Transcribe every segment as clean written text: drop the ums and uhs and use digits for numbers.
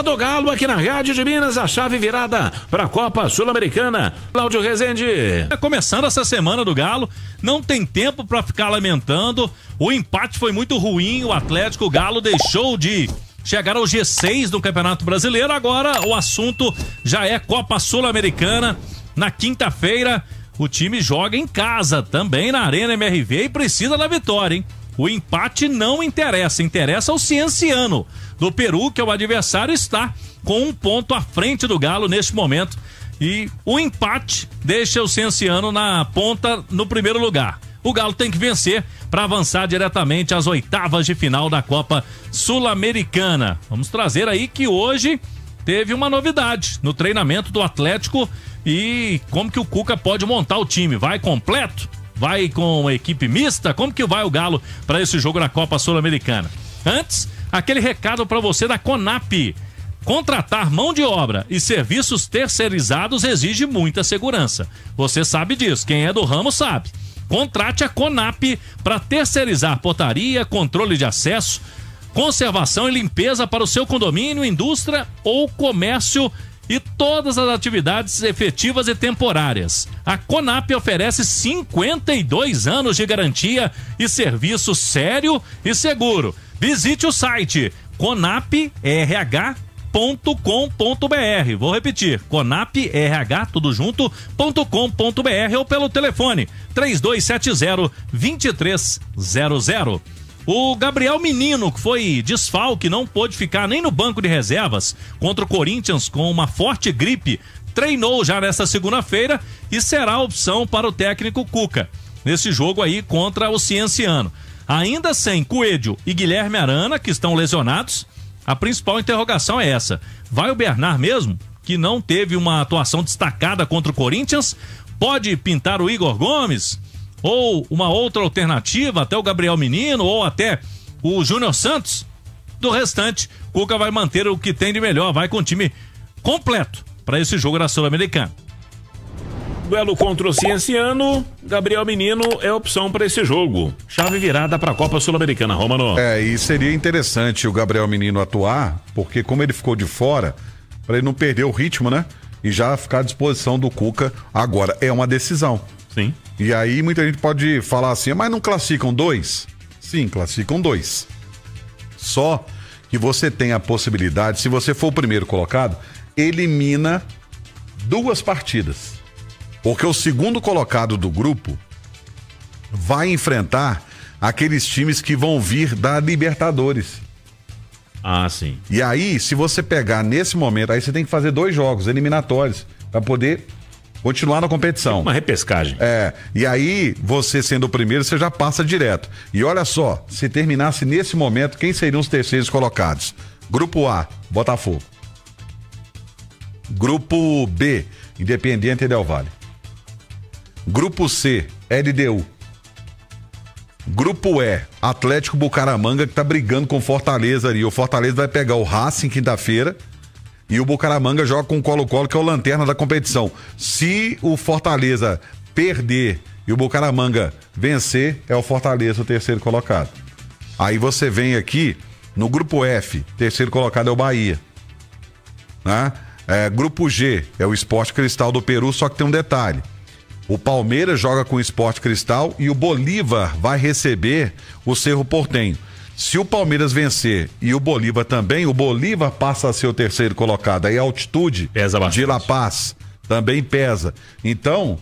Do Galo aqui na Rádio de Minas, a chave virada para a Copa Sul-Americana. Cláudio Rezende. Começando essa semana do Galo, não tem tempo para ficar lamentando. O empate foi muito ruim, o Atlético, o Galo deixou de chegar ao G6 do Campeonato Brasileiro. Agora o assunto já é Copa Sul-Americana. Na quinta-feira, o time joga em casa, também na Arena MRV, e precisa da vitória, hein? O empate não interessa, interessa ao Cienciano do Peru, que é o adversário, está com 1 ponto à frente do Galo neste momento. E o empate deixa o Cienciano na ponta no primeiro lugar. O Galo tem que vencer para avançar diretamente às oitavas de final da Copa Sul-Americana. Vamos trazer aí que hoje teve uma novidade no treinamento do Atlético e como que o Cuca pode montar o time. Vai completo? Vai com equipe mista? Como que vai o Galo para esse jogo na Copa Sul-Americana? Antes, aquele recado para você da Conap. Contratar mão de obra e serviços terceirizados exige muita segurança. Você sabe disso, quem é do ramo sabe. Contrate a Conap para terceirizar portaria, controle de acesso, conservação e limpeza para o seu condomínio, indústria ou comércio e todas as atividades efetivas e temporárias. A Conap oferece 52 anos de garantia e serviço sério e seguro. Visite o site conaprh.com.br. Vou repetir, conaprh, tudo junto, .com.br ou pelo telefone 3270-2300. O Gabriel Menino, que foi desfalque, não pôde ficar nem no banco de reservas contra o Corinthians com uma forte gripe, treinou já nesta segunda-feira e será opção para o técnico Cuca nesse jogo aí contra o Cienciano. Ainda sem Coelho e Guilherme Arana, que estão lesionados, a principal interrogação é essa: vai o Bernard mesmo, que não teve uma atuação destacada contra o Corinthians? Pode pintar o Igor Gomes? Ou uma outra alternativa, até o Gabriel Menino, ou até o Júnior Santos? Do restante, Cuca vai manter o que tem de melhor, vai com o time completo para esse jogo da Sul-Americana. Duelo contra o Cienciano, Gabriel Menino é opção para esse jogo. Chave virada para a Copa Sul-Americana, Romano. E seria interessante o Gabriel Menino atuar, porque como ele ficou de fora, para ele não perder o ritmo, né? E já ficar à disposição do Cuca. Agora, é uma decisão. Sim. E aí muita gente pode falar assim, mas não classificam 2? Sim, classificam 2. Só que você tem a possibilidade, se você for o primeiro colocado, elimina 2 partidas. Porque o segundo colocado do grupo vai enfrentar aqueles times que vão vir da Libertadores. Ah, sim. E aí, se você pegar nesse momento, aí você tem que fazer 2 jogos eliminatórios para poder continuar na competição. Uma repescagem. E aí, você sendo o primeiro, você já passa direto. E olha só, se terminasse nesse momento, quem seriam os terceiros colocados? Grupo A, Botafogo. Grupo B, Independiente Del Valle. Grupo C, LDU. Grupo E, Atlético Bucaramanga, que tá brigando com o Fortaleza ali. O Fortaleza vai pegar o Racing quinta-feira e o Bucaramanga joga com o Colo-Colo, que é o lanterna da competição. Se o Fortaleza perder e o Bucaramanga vencer, é o Fortaleza o terceiro colocado. Aí você vem aqui no grupo F, terceiro colocado é o Bahia, né? Grupo G é o Sport Cristal do Peru, só que tem um detalhe: o Palmeiras joga com o Sport Cristal e o Bolívar vai receber o Cerro Porteño. Se o Palmeiras vencer e o Bolívar também, o Bolívar passa a ser o terceiro colocado. Aí a altitude de La Paz também pesa. Então,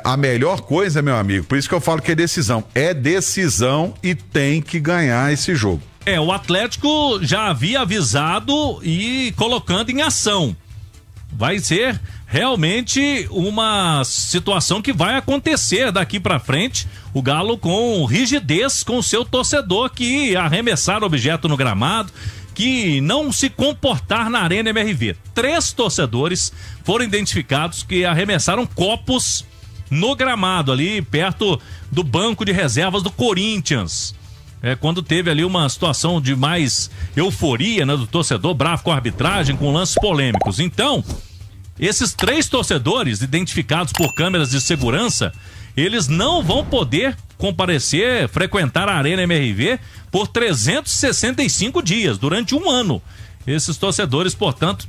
a melhor coisa, meu amigo, por isso que eu falo que é decisão. É decisão e tem que ganhar esse jogo. O Atlético já havia avisado e colocando em ação. Vai ser realmente uma situação que vai acontecer daqui pra frente. O Galo com rigidez com o seu torcedor que arremessar objeto no gramado, que não se comportar na Arena MRV. 3 torcedores foram identificados que arremessaram copos no gramado ali perto do banco de reservas do Corinthians. Quando teve ali uma situação de mais euforia, né, do torcedor bravo com a arbitragem, com lances polêmicos. Então, esses 3 torcedores identificados por câmeras de segurança, eles não vão poder comparecer, frequentar a Arena MRV por 365 dias, durante um ano. Esses torcedores, portanto,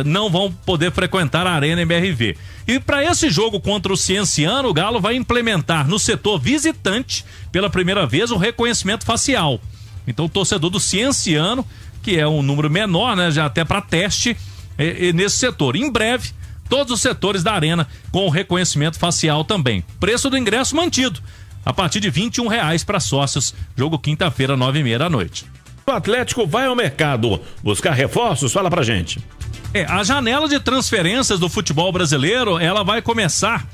não vão poder frequentar a Arena MRV. E para esse jogo contra o Cienciano, o Galo vai implementar no setor visitante, pela primeira vez, o reconhecimento facial. Então o torcedor do Cienciano, que é um número menor, né, já até para teste, nesse setor. Em breve, todos os setores da Arena com o reconhecimento facial também. Preço do ingresso mantido, a partir de R$21 para sócios. Jogo quinta-feira, 9h30 da noite. O Atlético vai ao mercado buscar reforços? Fala pra gente. A janela de transferências do futebol brasileiro, ela vai começar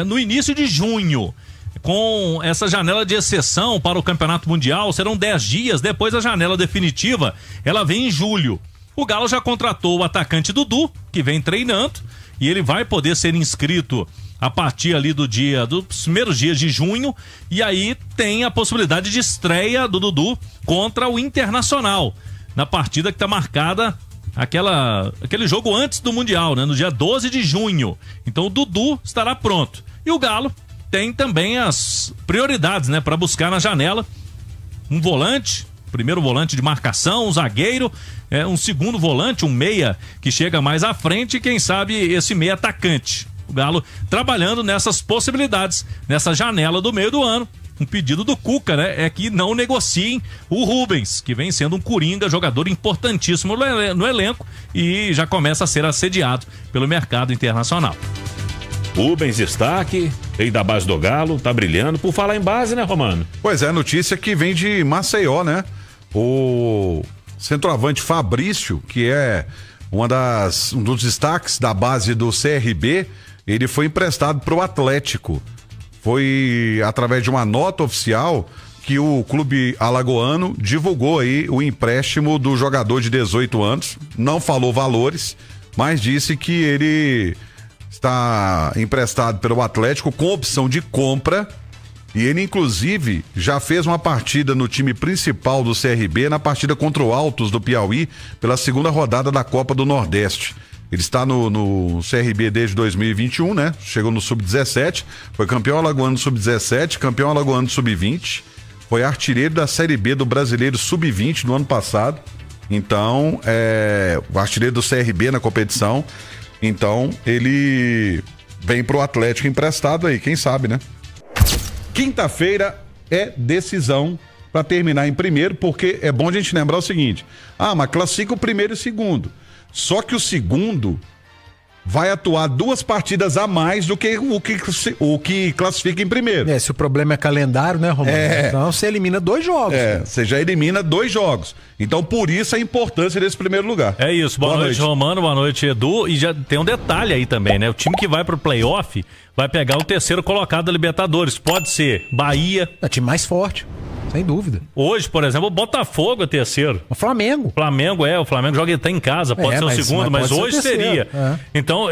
no início de junho. Com essa janela de exceção para o Campeonato Mundial, serão 10 dias. Depois a janela definitiva, ela vem em julho. O Galo já contratou o atacante Dudu, que vem treinando, e ele vai poder ser inscrito a partir ali dos primeiros dias de junho, e aí tem a possibilidade de estreia do Dudu contra o Internacional, na partida que está marcada aquele jogo antes do Mundial, né? No dia 12 de junho. Então o Dudu estará pronto. E o Galo tem também as prioridades, né? Para buscar na janela um volante, primeiro volante de marcação, um zagueiro, um segundo volante, um meia que chega mais à frente e quem sabe esse meia atacante. O Galo trabalhando nessas possibilidades, nessa janela do meio do ano. Um pedido do Cuca, né? É que não negociem o Rubens, que vem sendo um coringa, jogador importantíssimo no elenco e já começa a ser assediado pelo mercado internacional. Rubens, destaque, veio da base do Galo, tá brilhando. Por falar em base, né, Romano? Pois é, a notícia que vem de Maceió, né? O centroavante Fabrício, que é um dos destaques da base do CRB, ele foi emprestado para o Atlético. Foi através de uma nota oficial que o clube alagoano divulgou aí o empréstimo do jogador de 18 anos. Não falou valores, mas disse que ele está emprestado pelo Atlético com opção de compra. E ele, inclusive, já fez uma partida no time principal do CRB, na partida contra o Altos do Piauí, pela segunda rodada da Copa do Nordeste. Ele está no CRB desde 2021, né? Chegou no Sub-17, foi campeão alagoano Sub-17, campeão alagoano Sub-20, foi artilheiro da Série B do Brasileiro Sub-20 no ano passado. Então, o artilheiro do CRB na competição. Então, ele vem pro Atlético emprestado aí, quem sabe, né? Quinta-feira é decisão para terminar em primeiro, porque é bom a gente lembrar o seguinte: mas classifica o primeiro e o segundo. Só que o segundo vai atuar 2 partidas a mais do que o que classifica em primeiro. Se o problema é calendário, né, Romano? Então você elimina 2 jogos. Você já elimina 2 jogos. Então por isso a importância desse primeiro lugar. É isso. Boa noite, Romano. Boa noite, Edu. E já tem um detalhe aí também, né? O time que vai pro playoff vai pegar o terceiro colocado da Libertadores. Pode ser Bahia. É o time mais forte. Sem dúvida. Hoje, por exemplo, o Botafogo é terceiro. O Flamengo. O Flamengo joga até em casa, pode ser o segundo, mas hoje seria. Então,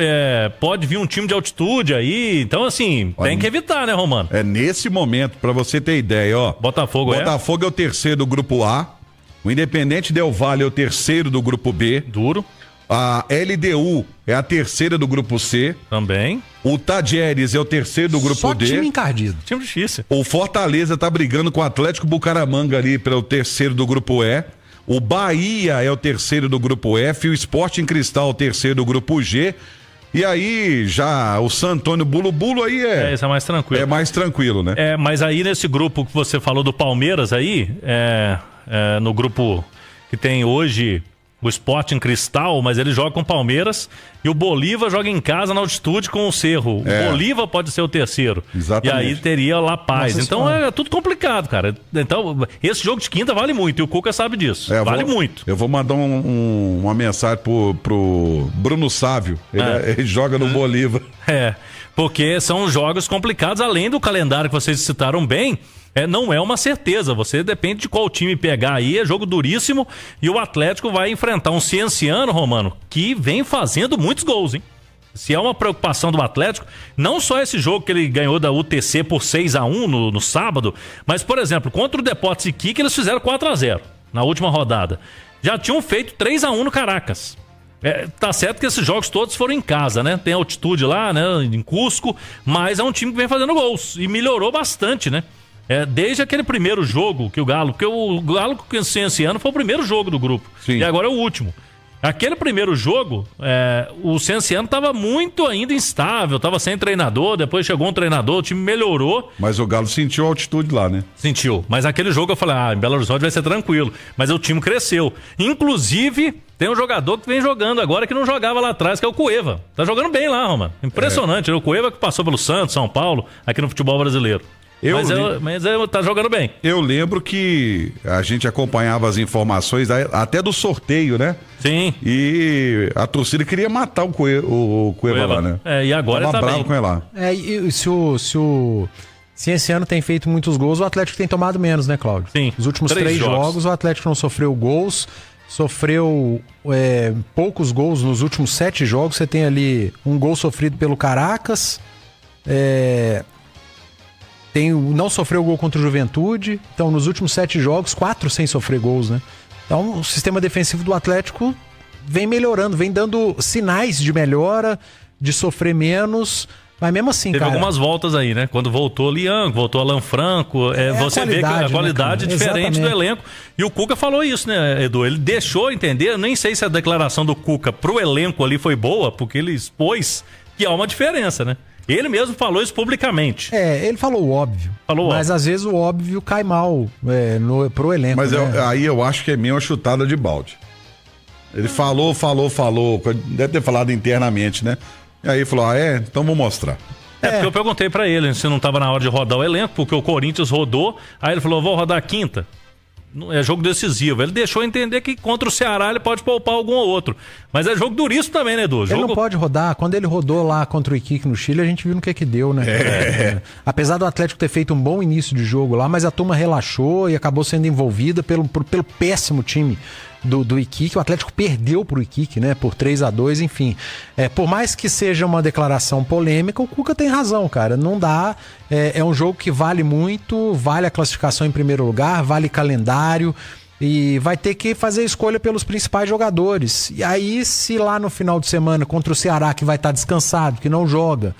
pode vir um time de altitude aí. Então, assim, tem que evitar, né, Romano? Nesse momento, pra você ter ideia, ó. Botafogo é o terceiro do grupo A. O Independente Del Valle é o terceiro do grupo B. Duro. A LDU é a terceira do grupo C. Também. O Tadieres é o terceiro do grupo D. Time encardido. Time difícil. O Fortaleza tá brigando com o Atlético Bucaramanga ali pelo terceiro do grupo E. O Bahia é o terceiro do grupo F. O Sporting Cristal é o terceiro do grupo G. E aí, já o San Antônio Bulo aí isso é mais tranquilo. É mais tranquilo, né? Mas aí nesse grupo que você falou do Palmeiras aí, no grupo que tem hoje o Sporting Cristal, mas ele joga com o Palmeiras, e o Bolívar joga em casa na altitude com o Cerro. O Bolívar pode ser o terceiro. Exatamente. E aí teria La Paz. Nossa, então é tudo complicado, cara. Então, esse jogo de quinta vale muito, e o Cuca sabe disso. Vale muito. Eu vou mandar uma mensagem pro Bruno Sávio. Ele joga no Bolívar. Porque são jogos complicados, além do calendário que vocês citaram bem. Não é uma certeza, você depende de qual time pegar aí, é jogo duríssimo, e o Atlético vai enfrentar um Cienciano, Romano, que vem fazendo muitos gols, hein? Se é uma preocupação do Atlético, não só esse jogo que ele ganhou da UTC por 6-1 no sábado, mas, por exemplo, contra o Deportes Iquique eles fizeram 4-0 na última rodada. Já tinham feito 3-1 no Caracas. Tá certo que esses jogos todos foram em casa, né? Tem altitude lá, né? Em Cusco, mas é um time que vem fazendo gols e melhorou bastante, né? Desde aquele primeiro jogo que o Galo, porque o Galo com o Cienciano foi o primeiro jogo do grupo. Sim. E agora é o último. Aquele primeiro jogo, o Cienciano estava muito ainda instável, estava sem treinador, depois chegou um treinador, o time melhorou. Mas o Galo sentiu a altitude lá, né? Sentiu. Mas aquele jogo eu falei, em Belo Horizonte vai ser tranquilo. Mas o time cresceu. Inclusive, tem um jogador que vem jogando agora que não jogava lá atrás, que é o Cueva. Tá jogando bem lá, Romano. Impressionante. O Cueva que passou pelo Santos, São Paulo, aqui no futebol brasileiro. Mas tá jogando bem. Eu lembro que a gente acompanhava as informações até do sorteio, né? Sim. E a torcida queria matar o Cueva lá, né? E agora tava tá bravo bem. com ele lá. E se esse ano tem feito muitos gols, o Atlético tem tomado menos, né, Cláudio? Sim. Os últimos 3 jogos, o Atlético não sofreu gols, sofreu poucos gols nos últimos 7 jogos. Você tem ali um gol sofrido pelo Caracas, não sofreu gol contra o Juventude. Então, nos últimos 7 jogos, 4 sem sofrer gols, né? Então, o sistema defensivo do Atlético vem melhorando, vem dando sinais de melhora, de sofrer menos. Mas mesmo assim, Teve cara... algumas voltas aí, né? Quando voltou Liang, voltou Alan Franco, você vê que a qualidade é diferente do elenco. E o Cuca falou isso, né, Edu? Ele deixou entender, eu nem sei se a declaração do Cuca pro elenco ali foi boa, porque ele expôs que há uma diferença, né? Ele mesmo falou isso publicamente. Ele falou o óbvio. Mas às vezes o óbvio cai mal pro elenco. Mas né? aí eu acho que é meio uma chutada de balde. Ele falou. Deve ter falado internamente, né? E aí falou, então vou mostrar. Porque eu perguntei pra ele se não tava na hora de rodar o elenco, porque o Corinthians rodou. Aí ele falou, vou rodar a quinta. É jogo decisivo. Ele deixou entender que contra o Ceará ele pode poupar algum ou outro. Mas é jogo duríssimo também, né, Edu? Ele não pode rodar. Quando ele rodou lá contra o Iquique no Chile, a gente viu no que deu, né? Apesar do Atlético ter feito um bom início de jogo lá, mas a turma relaxou e acabou sendo envolvida pelo péssimo time do Iquique. O Atlético perdeu pro Iquique, né? Por 3-2, enfim. Por mais que seja uma declaração polêmica, o Cuca tem razão, cara. Não dá. É um jogo que vale muito, vale a classificação em primeiro lugar, vale calendário e vai ter que fazer escolha pelos principais jogadores. E aí, se lá no final de semana contra o Ceará, que vai estar descansado, que não joga,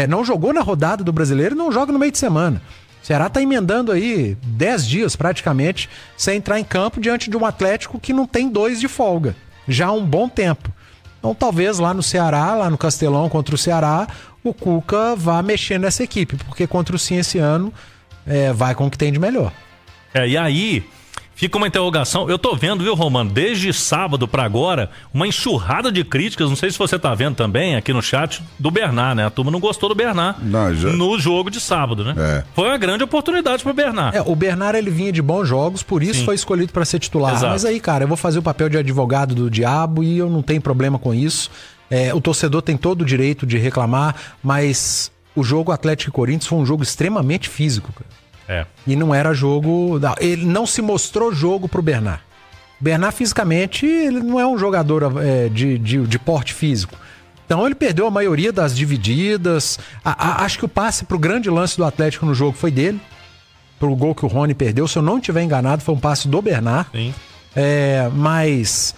não jogou na rodada do Brasileiro, não joga no meio de semana. O Ceará está emendando aí 10 dias praticamente sem entrar em campo diante de um Atlético que não tem 2 de folga, já há um bom tempo. Então talvez lá no Ceará, lá no Castelão contra o Ceará, o Cuca vá mexer nessa equipe, porque contra o Cienciano vai com o que tem de melhor. E aí fica uma interrogação, eu tô vendo, viu, Romano, desde sábado pra agora, uma enxurrada de críticas, não sei se você tá vendo também aqui no chat, do Bernard, né? A turma não gostou do Bernard no jogo de sábado, né? Foi uma grande oportunidade pro Bernard. O Bernard, ele vinha de bons jogos, por isso foi escolhido pra ser titular. Exato. Mas aí, cara, eu vou fazer o papel de advogado do diabo e eu não tenho problema com isso. O torcedor tem todo o direito de reclamar, mas o jogo Atlético e Corinthians foi um jogo extremamente físico, cara. E não era jogo... Ele não se mostrou jogo pro Bernard. Bernard, fisicamente, ele não é um jogador de porte físico. Então ele perdeu a maioria das divididas. Acho que o passe pro grande lance do Atlético no jogo foi dele. Pro gol que o Rony perdeu. Se eu não estiver enganado, foi um passe do Bernard. Sim. Mas...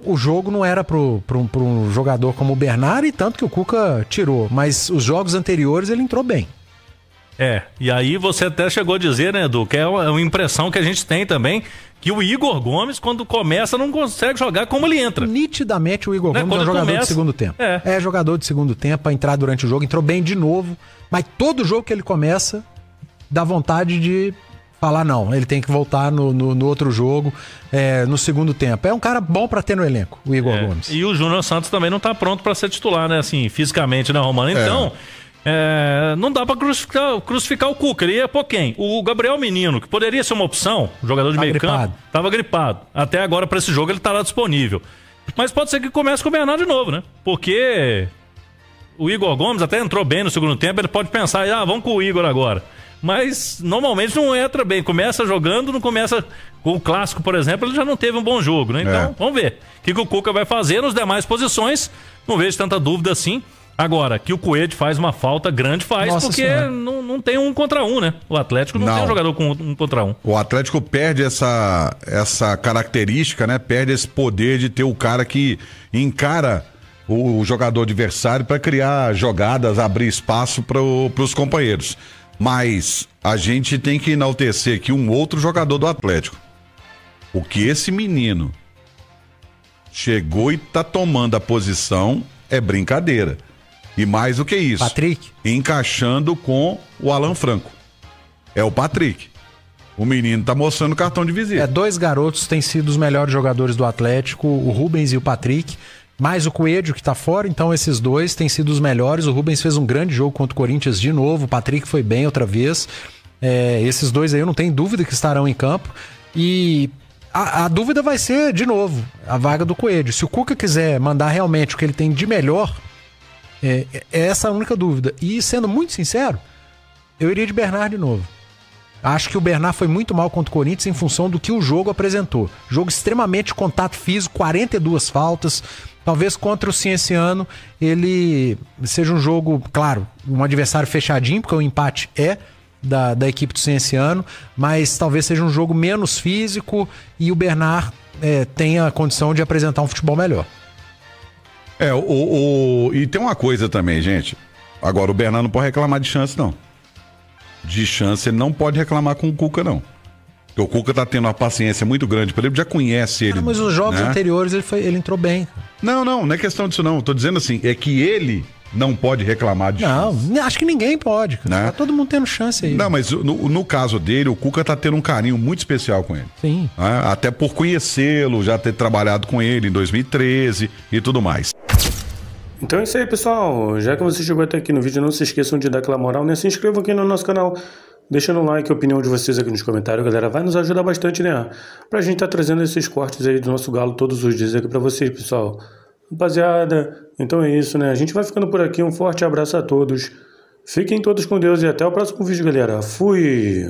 o jogo não era para um jogador como o Bernard, e tanto que o Cuca tirou. Mas os jogos anteriores ele entrou bem. E aí você até chegou a dizer, né, Edu, que é uma impressão que a gente tem também, que o Igor Gomes, quando começa, não consegue jogar como ele entra. Nitidamente o Igor Gomes é um jogador de segundo tempo. É jogador de segundo tempo, para entrar durante o jogo, entrou bem de novo, mas todo jogo que ele começa, dá vontade de falar, não, ele tem que voltar no outro jogo, no segundo tempo. É um cara bom para ter no elenco, o Igor Gomes. E o Júnior Santos também não tá pronto para ser titular, né, assim, fisicamente, né, Romano? Então... não dá pra crucificar o Cuca. Ele ia pôr quem? O Gabriel Menino, que poderia ser uma opção, um jogador de meio campo. Tava gripado. Até agora, pra esse jogo, ele tá lá disponível. Mas pode ser que comece com o Bernard de novo, né? Porque o Igor Gomes até entrou bem no segundo tempo. Ele pode pensar, vamos com o Igor agora. Mas normalmente não entra bem. Começa jogando, não começa... Com o Clássico, por exemplo, ele já não teve um bom jogo, né? Então, vamos ver. O que o Cuca vai fazer nas demais posições. Não vejo tanta dúvida assim. Agora, que o Coelho faz uma falta grande, porque não tem 1 contra 1, né? O Atlético não tem um jogador com 1 contra 1. O Atlético perde essa característica, né? Perde esse poder de ter o cara que encara o jogador adversário para criar jogadas, abrir espaço para os companheiros. Mas a gente tem que enaltecer aqui um outro jogador do Atlético. O que esse menino chegou e tá tomando a posição é brincadeira. E mais do que isso, Patrick. Encaixando com o Alan Franco. É o Patrick. O menino tá mostrando o cartão de visita. Dois garotos têm sido os melhores jogadores do Atlético, o Rubens e o Patrick, mais o Coelho que tá fora, então esses dois têm sido os melhores. O Rubens fez um grande jogo contra o Corinthians de novo, o Patrick foi bem outra vez. Esses dois aí eu não tenho dúvida que estarão em campo. E a dúvida vai ser, de novo, a vaga do Coelho. Se o Cuca quiser mandar realmente o que ele tem de melhor, é essa a única dúvida. E sendo muito sincero, eu iria de Bernard de novo. Acho que o Bernard foi muito mal contra o Corinthians em função do que o jogo apresentou. Jogo extremamente contato físico, 42 faltas. Talvez contra o Cienciano ele seja um jogo, claro, um adversário fechadinho, porque o empate é da equipe do Cienciano, mas talvez seja um jogo menos físico e o Bernard tenha a condição de apresentar um futebol melhor. E tem uma coisa também, gente. Agora, o Bernard não pode reclamar de chance, não. De chance, ele não pode reclamar com o Cuca, não. Porque o Cuca tá tendo uma paciência muito grande para ele, já conhece ele. Mas os jogos anteriores ele entrou bem. Não é questão disso, não. Eu tô dizendo assim, é que ele não pode reclamar de chance. Não, acho que ninguém pode. Tá todo mundo tendo chance aí. Não, mas no caso dele, o Cuca tá tendo um carinho muito especial com ele. Sim. Até por conhecê-lo, já ter trabalhado com ele em 2013 e tudo mais. Então é isso aí, pessoal. Já que você chegou até aqui no vídeo, não se esqueçam de dar aquela moral, né? Se inscrevam aqui no nosso canal, deixando um like, a opinião de vocês aqui nos comentários, galera. Vai nos ajudar bastante, né? Pra gente tá trazendo esses cortes aí do nosso Galo todos os dias aqui pra vocês, pessoal. Rapaziada, então é isso, né? A gente vai ficando por aqui. Um forte abraço a todos. Fiquem todos com Deus e até o próximo vídeo, galera. Fui!